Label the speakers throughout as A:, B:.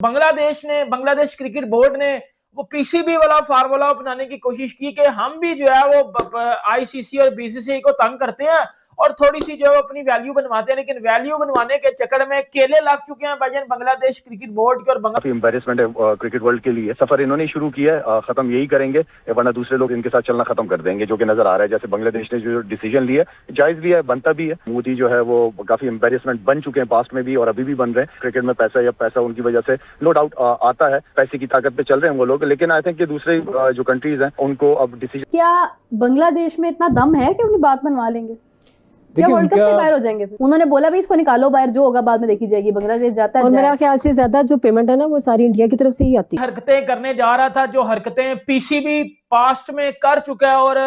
A: Bangladesh cricket board ने वो PCB वाला फार्मूला अपनाने की कोशिश की कि हम भी जो है वो आईसीसी और बीसीसीआई को तंग करते हैं और थोड़ी सी जो है अपनी वैल्यू बनवाते हैं, लेकिन वैल्यू बनवाने के चक्कर में केले लग चुके हैं भाईजान बांग्लादेश क्रिकेट बोर्ड के। और
B: काफी एम्बेरसमेंट है क्रिकेट वर्ल्ड के लिए। सफर इन्होंने शुरू किया है, खत्म यही करेंगे, वरना दूसरे लोग इनके साथ चलना खत्म कर देंगे, जो कि नजर आ रहा है। जैसे बांग्लादेश ने जो डिसीजन लिया जायज भी है, बनता भी है। मोदी जो है वो काफी एम्बेरसमेंट बन चुके हैं पास्ट में भी और अभी भी बन रहे हैं। क्रिकेट में पैसा उनकी वजह से नो डाउट आता है, पैसे की ताकत पे चल रहे हैं वो लोग, लेकिन आई थिंक कि दूसरे जो कंट्रीज हैं उनको अब डिसीजन।
C: क्या बांग्लादेश में इतना दम है कि अपनी बात मनवा लेंगे या वर्ल्ड कप से बाहर हो जाएंगे? उन्होंने बोला भाई इसको निकालो बाहर, जो होगा बाद में देखी जाएगी। बांग्लादेश जाता है
D: और मेरा ख्याल से ज्यादा जो पेमेंट है ना वो सारी इंडिया की तरफ से ही आती है।
A: हरकतें करने जा रहा था, जो हरकतें पीसीबी पास्ट में कर चुका है। और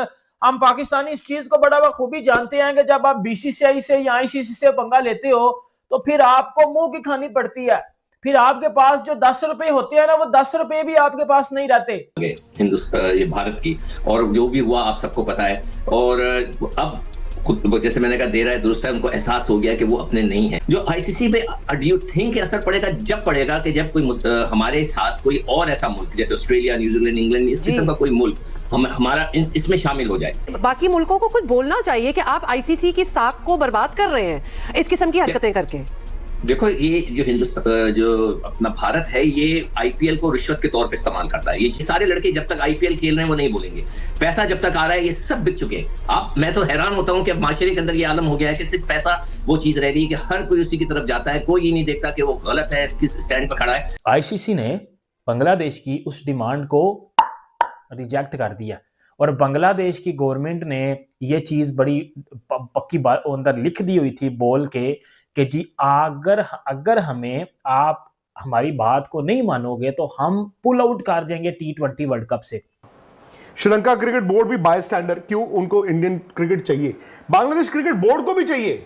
A: हम पाकिस्तानी इस चीज को बड़ा बखूबी जानते हैं कि जब आप बीसीसीआई से या आईसीसी से पंगा लेते हो तो फिर आपको मुंह की खानी पड़ती है। फिर आपके पास जो 10 रुपए होते हैं ना, वो 10 रुपए भी आपके पास नहीं रहते।
E: हिंदुस्तान, ये भारत की, और जो भी हुआ आप सबको पता है। और अब खुद जैसे मैंने कहा दे रहा है दुरुस्त है, उनको एहसास हो गया कि वो अपने नहीं है। जो आईसीसी पे डू यू थिंक असर पड़ेगा? जब पड़ेगा कि जब कोई हमारे साथ कोई और ऐसा मुल्क जैसे ऑस्ट्रेलिया, न्यूजीलैंड, इंग्लैंड, इस किस्म का कोई मुल्क हमारा इसमें शामिल हो जाए।
F: बाकी मुल्कों को कुछ बोलना चाहिए कि आप आईसीसी की साख को बर्बाद कर रहे हैं इस किस्म की हरकतें करके।
E: देखो, ये जो हिंदुस्तान, जो अपना भारत है, ये आईपीएल को रिश्वत के तौर पे इस्तेमाल करता है। ये सारे लड़के जब तक आईपीएल खेल रहे हैं वो नहीं बोलेंगे। पैसा जब तक आ रहा है ये सब बिक चुके हैं। मैं तो हैरान होता हूँ कि अब माशरे के अंदर ये आलम हो गया है कि सिर्फ पैसा वो चीज रह गई कि हर कोई उसी की तरफ जाता है। कोई ये नहीं देखता कि वो गलत है, किस स्टैंड पर खड़ा है।
A: आईसीसी ने बांग्लादेश की उस डिमांड को रिजेक्ट कर दिया और बांग्लादेश की गवर्नमेंट ने ये चीज बड़ी पक्की बात अंदर लिख दी हुई थी बोल के कि जी अगर हमें आप हमारी बात को नहीं मानोगे तो हम पुल आउट कर देंगे T20 वर्ल्ड कप से।
G: श्रीलंका क्रिकेट बोर्ड भी बाय स्टैंडर्ड, क्यों उनको इंडियन क्रिकेट चाहिए? बांग्लादेश क्रिकेट बोर्ड को भी चाहिए।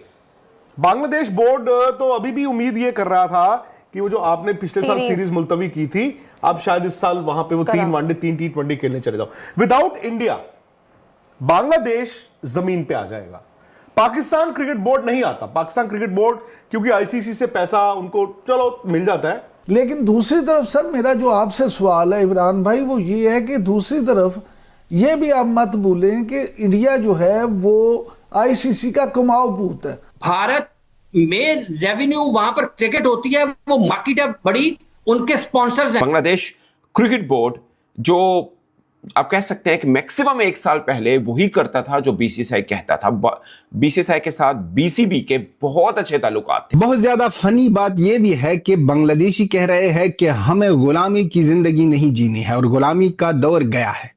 G: बांग्लादेश बोर्ड तो अभी भी उम्मीद ये कर रहा था कि वो जो आपने पिछले साल सीरीज मुलतवी की थी, आप शायद इस साल वहां पे वो 3 वनडे 3 T20 खेलने चले जाओ। विदाउट इंडिया बांग्लादेश जमीन पे आ जाएगा। पाकिस्तान क्रिकेट बोर्ड नहीं आता। पाकिस्तान क्रिकेट बोर्ड क्योंकि आईसीसी से पैसा उनको चलो मिल जाता है।
H: लेकिन दूसरी तरफ सर मेरा जो आपसे सवाल है इमरान भाई वो ये है कि दूसरी तरफ ये भी आप मत भूलें कि इंडिया जो है वो आईसीसी का कुमाऊ पूत है।
I: भारत में रेवेन्यू वहां पर क्रिकेट होती है, वो मार्केट है बड़ी, उनके स्पॉन्सर्स हैं।
J: बांग्लादेश क्रिकेट बोर्ड जो आप कह सकते हैं कि मैक्सिमम 1 साल पहले वही करता था जो बीसीसीआई कहता था। बीसीसीआई के साथ बीसीबी के बहुत अच्छे ताल्लुकात थे।
K: बहुत ज्यादा फनी बात यह भी है कि बांग्लादेशी कह रहे हैं कि हमें गुलामी की जिंदगी नहीं जीनी है और गुलामी का दौर गया है।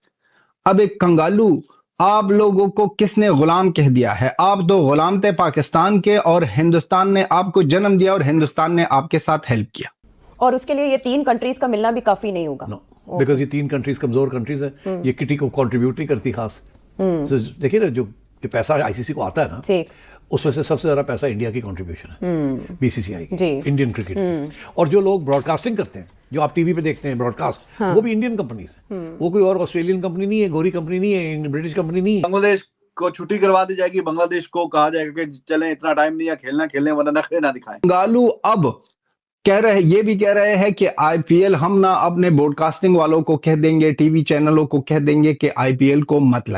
K: अब एक कंगालू, आप लोगों को किसने गुलाम कह दिया है? आप तो गुलाम थे पाकिस्तान के और हिंदुस्तान ने आपको जन्म दिया और हिंदुस्तान ने आपके साथ हेल्प किया।
C: और उसके लिए ये 3 कंट्रीज का मिलना भी काफी नहीं होगा।
H: बिकॉज ये 3 कंट्रीज कमजोर कंट्रीज है, ये किटी को कंट्रीब्यूट नहीं करती खास। तो देखिए ना जो पैसा आईसीसी को आता है ना, उसमें से सबसे ज्यादा पैसा इंडिया की कंट्रीब्यूशन है, बीसीसीआई की, इंडियन क्रिकेट। और जो लोग ब्रॉडकास्टिंग करते हैं, जो आप टीवी पे देखते हैं ब्रॉडकास्ट, वो भी इंडियन कंपनीज है। वो कोई और ऑस्ट्रेलियन कंपनी नहीं है, गोरी कंपनी नहीं है, ब्रिटिश कंपनी नहीं है।
B: बांग्लादेश को छुट्टी करवा दी जाएगी, बांग्लादेश को कहा जाएगा कि चलें, इतना टाइम नहीं है, खेलने वरना नखरे ना दिखाएं।
K: कंगालू अब ये भी कह रहे हैं कि आईपीएल हम ना अपने ब्रॉडकास्टिंग वालों को कह देंगे, टीवी चैनलों को कह देंगे कि आईपीएल को मत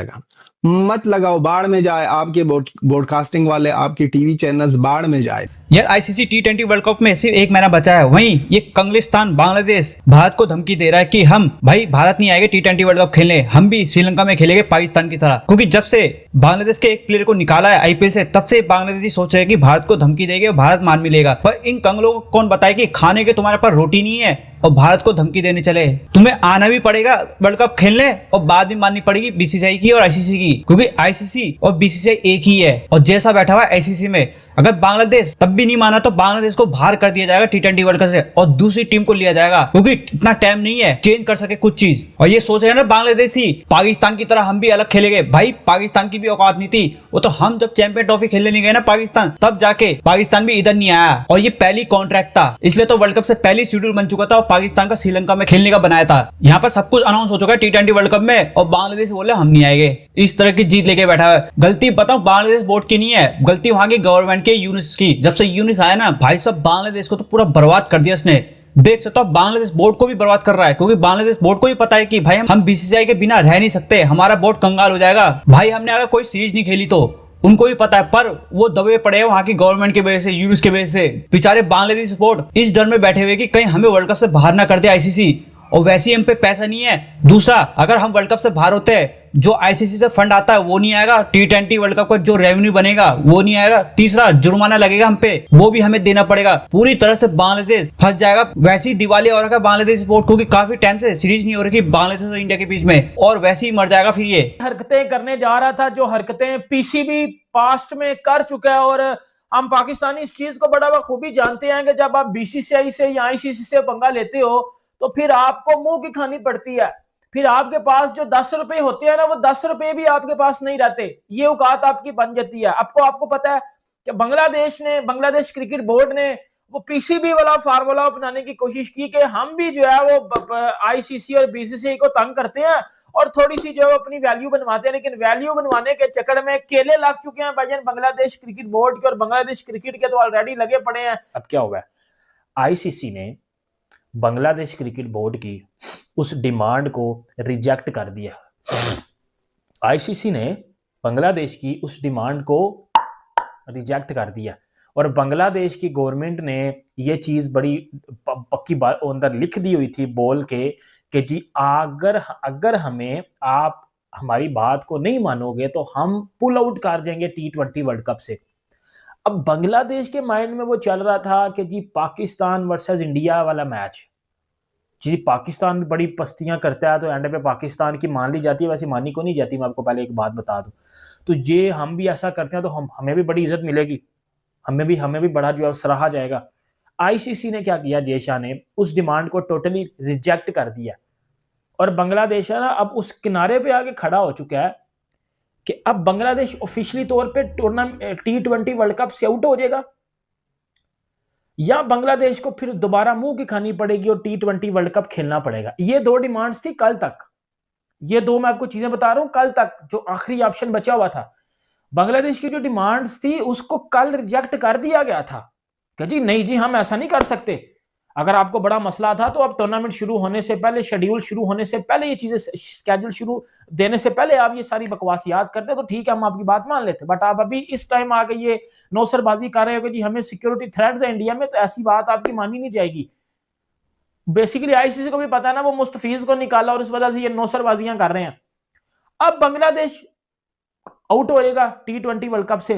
K: लगाओ, बाढ़ में जाए आपके ब्रॉडकास्टिंग वाले, आपकी टीवी चैनल्स बाढ़ में जाए।
L: यार आईसीसी T20 वर्ल्ड कप में सिर्फ 1 महीना बचा है, वहीं ये कंगलिस्तान बांग्लादेश भारत को धमकी दे रहा है कि हम भाई भारत नहीं आएंगे T20 वर्ल्ड कप खेलने, हम भी श्रीलंका में खेलेंगे पाकिस्तान की तरह। क्योंकि जब से बांग्लादेश के एक प्लेयर को निकाला है आईपीएल से, तब से बांग्लादेशी सोच रहे हैं कि भारत को धमकी देंगे और भारत मान मिलेगा। पर इन कंगलों को कौन बताए कि खाने के तुम्हारे पास रोटी नहीं है और भारत को धमकी देने चले। तुम्हें आना भी पड़ेगा वर्ल्ड कप खेलने और बाद भी माननी पड़ेगी बीसीसीआई की और आईसीसी की, क्योंकि आईसीसी और बीसीसीआई एक ही है। और जैसा बैठा हुआ है आईसीसी में, अगर बांग्लादेश तब भी नहीं माना तो बांग्लादेश को बाहर कर दिया जाएगा T20 वर्ल्ड कप से और दूसरी टीम को लिया जाएगा, क्योंकि इतना टाइम नहीं है चेंज कर सके कुछ चीज। और ये सोच रहे हैं ना बांग्लादेशी पाकिस्तान की तरह हम भी अलग खेलेंगे। भाई पाकिस्तान की भी औकात नहीं थी, वो तो हम जब चैंपियन ट्रॉफी खेलने नहीं गए ना पाकिस्तान, तब जाके पाकिस्तान भी इधर नहीं आया। और ये पहली कॉन्ट्रैक्ट था, इसलिए तो वर्ल्ड कप से पहले शेड्यूल बन चुका था और पाकिस्तान का श्रीलंका में खेलने का बनाया था। यहाँ पर सब कुछ अनाउंस हो चुका है T20 वर्ल्ड कप में और बांग्लादेश बोले हम नहीं आएंगे। इस तरह की जीत लेके बैठा है। गलती बताओ बांग्लादेश बोर्ड की नहीं है, गलती वहां की गवर्नमेंट के, यूनिस की। जब से यूनिस आया ना भाई साहब, बांग्लादेश को तो पूरा बर्बाद कर दिया इसने। देख सकते हो बांग्लादेश बोर्ड को भी बर्बाद कर रहा है, क्योंकि बांग्लादेश बोर्ड को भी पता है कि भाई हम बीसीसीआई के बिना रह नहीं सकते, हमारा बोर्ड कंगाल हो जाएगा। भाई हमने अगर कोई सीरीज नहीं खेली तो उनको भी पता है, पर वो दबे पड़े हैं वहां की गवर्नमेंट के वजह से, यूएस के वजह से। बेचारे बांग्लादेश बोर्ड इस डर में बैठे हुए कि कहीं हमें वर्ल्ड कप से बाहर ना कर दे आईसीसी, और वैसे ही हम पे पैसा नहीं है। दूसरा, अगर हम वर्ल्ड कप से बाहर होते हैं, जो आईसीसी से फंड आता है वो नहीं आएगा, T20 वर्ल्ड कप का जो रेवेन्यू बनेगा वो नहीं आएगा। तीसरा, जुर्माना लगेगा हम पे, वो भी हमें देना पड़ेगा। पूरी तरह से बांग्लादेश फंस जाएगा। वैसे ही दिवालिया हो रखा है बांग्लादेश बोर्ड, क्योंकि काफी टाइम से सीरीज नहीं हो रही बांग्लादेश और इंडिया के बीच में, और वैसे ही मर जाएगा फिर ये।
A: हरकतें करने जा रहा था जो हरकतें पीसीबी पास्ट में कर चुका है, और हम पाकिस्तानी इस चीज को बड़ा बखूबी जानते हैं कि जब आप बीसीसीआई से या आईसीसी से पंगा लेते हो तो फिर आपको मुंह की खानी पड़ती है। फिर आपके पास जो 10 रुपए होते हैं ना, वो 10 रुपए भी आपके पास नहीं रहते, ये औकात आपकी बन जाती है। आपको पता है कि बांग्लादेश क्रिकेट बोर्ड ने वो पीसीबी वाला फार्मूला अपनाने की कोशिश की कि हम भी जो है वो आईसीसी और बीसीसीआई को तंग करते हैं और थोड़ी सी जो है अपनी वैल्यू बनवाते हैं, लेकिन वैल्यू बनवाने के चक्कर में केले लग चुके हैं भाईजान बांग्लादेश क्रिकेट बोर्ड के, और बांग्लादेश क्रिकेट के तो ऑलरेडी लगे पड़े हैं। अब क्या होगा, आईसीसी ने बांग्लादेश क्रिकेट बोर्ड की उस डिमांड को रिजेक्ट कर दिया। आईसीसी ने बांग्लादेश की उस डिमांड को रिजेक्ट कर दिया, और बांग्लादेश की गवर्नमेंट ने ये चीज बड़ी पक्की बात अंदर लिख दी हुई थी बोल के कि जी अगर हमें आप हमारी बात को नहीं मानोगे तो हम पुल आउट कर देंगे T20 वर्ल्ड कप से। अब बांग्लादेश के माइंड में वो चल रहा था कि जी पाकिस्तान वर्सेस इंडिया वाला मैच, जी पाकिस्तान भी बड़ी पस्तियां करता है तो एंड पे पाकिस्तान की मान ली जाती है, वैसे मानी को नहीं जाती। मैं आपको पहले एक बात बता दूं, तो ये हम भी ऐसा करते हैं तो हमें भी बड़ी इज्जत मिलेगी, हमें भी बड़ा जो है सराहा जाएगा। आईसीसी ने क्या किया, जय शाह ने उस डिमांड को टोटली रिजेक्ट कर दिया, और बांग्लादेश है ना अब उस किनारे पे आके खड़ा हो चुका है कि अब बांग्लादेश ऑफिशियली तौर पे T20 वर्ल्ड कप से आउट हो जाएगा, या बांग्लादेश को फिर दोबारा मुंह की खानी पड़ेगी और T20 वर्ल्ड कप खेलना पड़ेगा। ये दो डिमांड्स थी कल तक, ये दो मैं आपको चीजें बता रहा हूं, कल तक जो आखिरी ऑप्शन बचा हुआ था। बांग्लादेश की जो डिमांड्स थी उसको कल रिजेक्ट कर दिया गया था कि जी नहीं जी हम ऐसा नहीं कर सकते। अगर आपको बड़ा मसला था तो आप टूर्नामेंट शुरू होने से पहले, शेड्यूल शुरू होने से पहले, ये चीजें स्केड्यूल शुरू देने से पहले आप ये सारी बकवास याद करते तो ठीक है, हम आपकी बात मान लेते। बट आप अभी इस टाइम आके ये नौसरबाजी कर रहे हो कि जी हमें सिक्योरिटी थ्रेट्स है इंडिया में, तो ऐसी बात आपकी मानी नहीं जाएगी। बेसिकली आईसीसी को भी पता है ना, वो मुस्तफीज को निकाला और इस वजह से ये नौसरबाजियां कर रहे हैं। अब बांग्लादेश आउट हो जाएगा T20 वर्ल्ड कप से।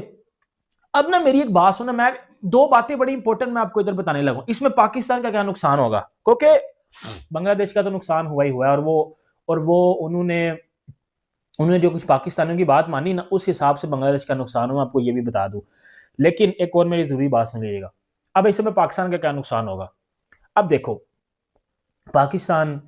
A: अब ना मेरी एक बात सुनो, मैं दो बातें बड़ी इंपॉर्टेंट मैं आपको इधर बताने लगा। इसमें पाकिस्तान का क्या नुकसान होगा, क्योंकि बांग्लादेश का तो नुकसान हुआ ही हुआ है, और वो उन्होंने जो कुछ पाकिस्तानियों की बात मानी ना, उस हिसाब से बांग्लादेश का नुकसान हुआ, आपको ये भी बता दूं। लेकिन एक और मेरी जरूरी बात सुन लीजिएगा, अब इसमें पाकिस्तान का क्या नुकसान होगा। अब देखो, पाकिस्तान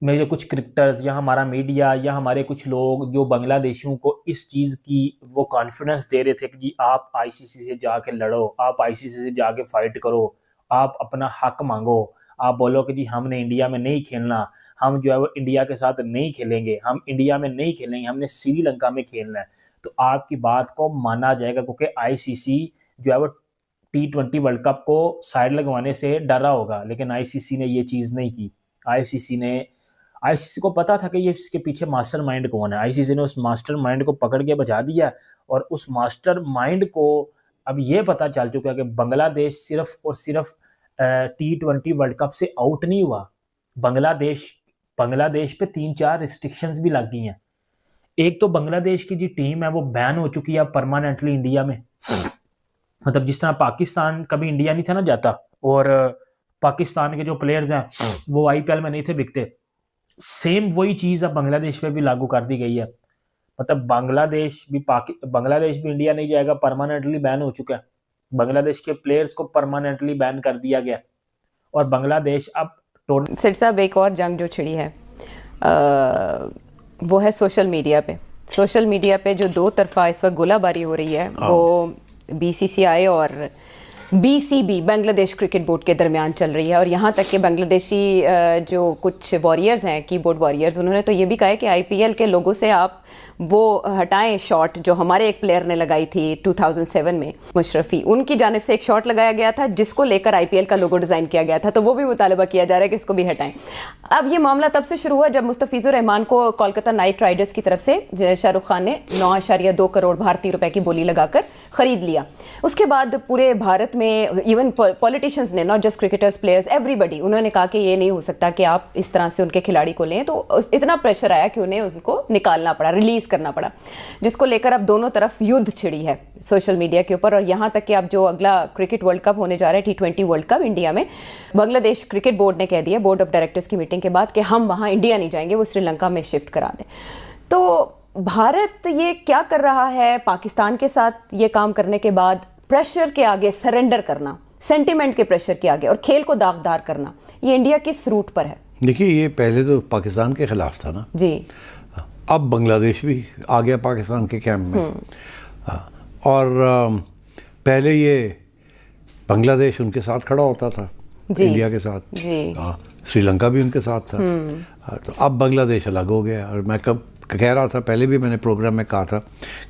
A: में जो कुछ क्रिकेटर्स या हमारा मीडिया या हमारे कुछ लोग जो बांग्लादेशियों को इस चीज़ की वो कॉन्फिडेंस दे रहे थे कि जी आप आईसीसी से जाके लड़ो, आप आईसीसी से जाके फाइट करो, आप अपना हक मांगो, आप बोलो कि जी हमने इंडिया में नहीं खेलना, हम जो है वो इंडिया के साथ नहीं खेलेंगे, हम इंडिया में नहीं खेलेंगे, हमने श्रीलंका में खेलना है, तो आपकी बात को माना जाएगा। क्योंकि आईसीसी जो है वो T20 वर्ल्ड कप को साइड लगवाने से डरा होगा, लेकिन आईसीसी ने ये चीज़ नहीं की। आईसीसी को पता था कि ये इसके पीछे मास्टरमाइंड कौन है। आईसीसी ने उस मास्टरमाइंड को पकड़ के बजा दिया, और उस मास्टरमाइंड को अब ये पता चल चुका है कि बांग्लादेश सिर्फ और सिर्फ T20 वर्ल्ड कप से आउट नहीं हुआ, बांग्लादेश पे 3-4 रिस्ट्रिक्शंस भी लग गई हैं। एक तो बांग्लादेश की जो टीम है वो बैन हो चुकी है परमानेंटली इंडिया में, मतलब जिस तरह पाकिस्तान कभी इंडिया नहीं था ना जाता, और पाकिस्तान के जो प्लेयर्स हैं वो आईपीएल में नहीं थे बिकते, सेम वही चीज़ अब बांग्लादेश पे भी लागू कर दी गई है। मतलब बांग्लादेश भी इंडिया नहीं जाएगा, परमानेंटली बैन हो चुका है। बांग्लादेश के प्लेयर्स को परमानेंटली बैन कर दिया गया, और बांग्लादेश अब
M: सिर साहब एक और जंग जो छिड़ी है वो है सोशल मीडिया पे जो दो तरफा इस वक्त गोलाबारी हो रही है, वो बीसीसीआई और BCB बांग्लादेश क्रिकेट बोर्ड के दरमियान चल रही है और यहाँ तक कि बांग्लादेशी जो कुछ वॉरियर्स हैं, कीबोर्ड वॉरियर्स, उन्होंने तो ये भी कहा है कि IPL के लोगों से आप वो हटाएं शॉट जो हमारे एक प्लेयर ने लगाई थी 2007 में, मुशरफी, उनकी जानिब से एक शॉट लगाया गया था जिसको लेकर IPL का लोगो डिज़ाइन किया गया था, तो वो भी मुतालबा किया जा रहा है कि इसको भी हटाएं। अब ये मामला तब से शुरू हुआ जब मुस्तफिजुर रहमान को कोलकाता नाइट राइडर्स की तरफ से शाहरुख खान ने 9.2 करोड़ भारतीय रुपए की बोली लगाकर खरीद लिया। उसके बाद पूरे भारत में इवन पॉलिटिशियंस ने, not just cricketers, players, everybody, उन्होंने कहा कि ये नहीं हो सकता कि आप इस तरह से उनके खिलाड़ी को लें, तो इतना प्रेशर आया कि उन्हें उनको निकालना पड़ा, रिलीज करना पड़ा, जिसको लेकर अब दोनों तरफ युद्ध छिड़ी है सोशल मीडिया के ऊपर। और यहाँ तक कि अब जो अगला क्रिकेट वर्ल्ड कप होने जा रहा है, T20 वर्ल्ड कप इंडिया में, बांग्लादेश क्रिकेट बोर्ड ने कह दिया बोर्ड ऑफ डायरेक्टर्स की मीटिंग के बाद कि हम वहाँ इंडिया नहीं जाएंगे, वो श्रीलंका में शिफ्ट करा दें। तो भारत ये क्या कर रहा है पाकिस्तान के साथ ये काम करने के बाद? प्रेशर के आगे सरेंडर करना, सेंटिमेंट के प्रेशर के आगे, और खेल को दागदार करना, ये इंडिया किस रूट पर है?
H: देखिए, ये पहले तो पाकिस्तान के खिलाफ था ना
M: जी,
H: अब बांग्लादेश भी आ गया पाकिस्तान के कैंप में। और पहले ये बांग्लादेश उनके साथ खड़ा होता था इंडिया के साथ, श्रीलंका भी उनके साथ था। तो अब बांग्लादेश अलग हो गया। और मैं कब कह रहा था, पहले भी मैंने प्रोग्राम में कहा था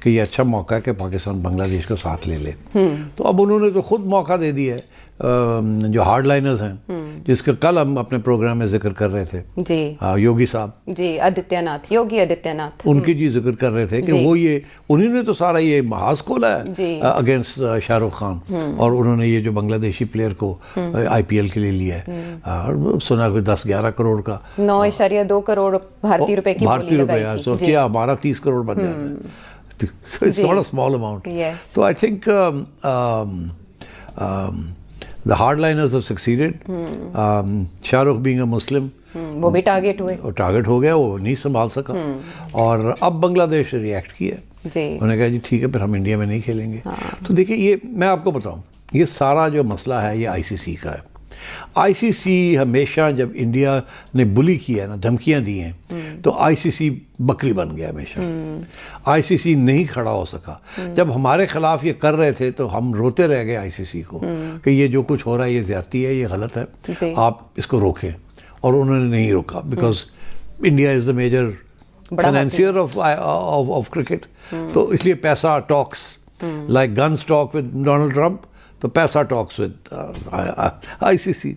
H: कि ये अच्छा मौका है कि पाकिस्तान बांग्लादेश को साथ ले ले। तो अब उन्होंने तो खुद मौका दे दिया है। जो हार्ड लाइनर्स हैं, जिसका कल हम अपने प्रोग्राम में जिक्र कर रहे थे
M: जी,
H: योगी साहब
M: जी, आदित्यनाथ, योगी आदित्यनाथ,
H: उनकी जी जिक्र कर रहे थे कि वो ये उन्होंने तो सारा ये महाज खोला है अगेंस्ट शाहरुख खान, और उन्होंने ये जो बांग्लादेशी प्लेयर को IPL के लिए लिया है, और सुना कोई 10-11 करोड़ का,
M: 9.2 करोड़ भारतीय रुपए की
H: भारतीय रुपये, तो क्या हमारा 30 करोड़ बन जाता है। So it's not a small amount. So I think the hardliners have succeeded. Shahrukh being a Muslim,
M: वो भी टारगेट हुए,
H: टारगेट हो गया, वो नहीं संभाल सका। और अब बांग्लादेश रिएक्ट किया, उन्होंने कहा जी ठीक है, फिर हम इंडिया में नहीं खेलेंगे। तो देखिए, ये मैं आपको बताऊं, ये सारा जो मसला है ये ICC का है। ICC हमेशा, जब इंडिया ने बुली किया ना, धमकियां दी हैं, तो ICC बकरी बन गया हमेशा। ICC नहीं खड़ा हो सका। जब हमारे खिलाफ ये कर रहे थे तो हम रोते रह गए ICC को कि ये जो कुछ हो रहा है ये ज्यादती है, ये गलत है, आप इसको रोकें। और उन्होंने नहीं रोका, because India is the major financier of cricket. तो इसलिए पैसा talks, like guns talk with Donald Trump, तो पैसा टॉक्स विद ICC।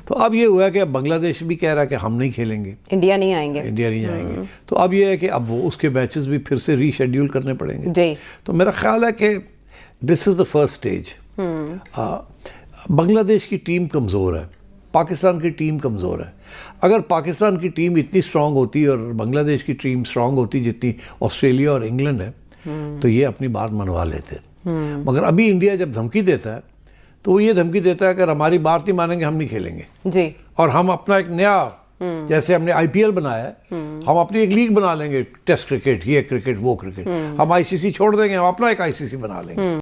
H: तो अब ये हुआ कि अब बांग्लादेश भी कह रहा है कि हम नहीं खेलेंगे,
M: इंडिया नहीं आएंगे,
H: इंडिया नहीं जाएंगे। तो अब ये है कि अब वो उसके मैचेस भी फिर से रीशेड्यूल करने पड़ेंगे जी। तो मेरा ख्याल है कि this is the first stage. Bangladesh की टीम कमज़ोर है, पाकिस्तान की टीम कमज़ोर है। अगर पाकिस्तान की टीम इतनी स्ट्रांग होती और बांग्लादेश की टीम स्ट्रांग होती जितनी ऑस्ट्रेलिया और इंग्लैंड है, तो ये अपनी बात मनवा लेते। मगर अभी इंडिया जब धमकी देता है तो वो ये धमकी देता है कि अगर हमारी बात नहीं मानेंगे हम नहीं खेलेंगे जी। और हम अपना एक नया, जैसे हमने IPL बनाया है, हम अपनी एक लीग बना लेंगे, टेस्ट क्रिकेट, ये क्रिकेट, वो क्रिकेट, हम ICC छोड़ देंगे, हम अपना एक ICC बना लेंगे।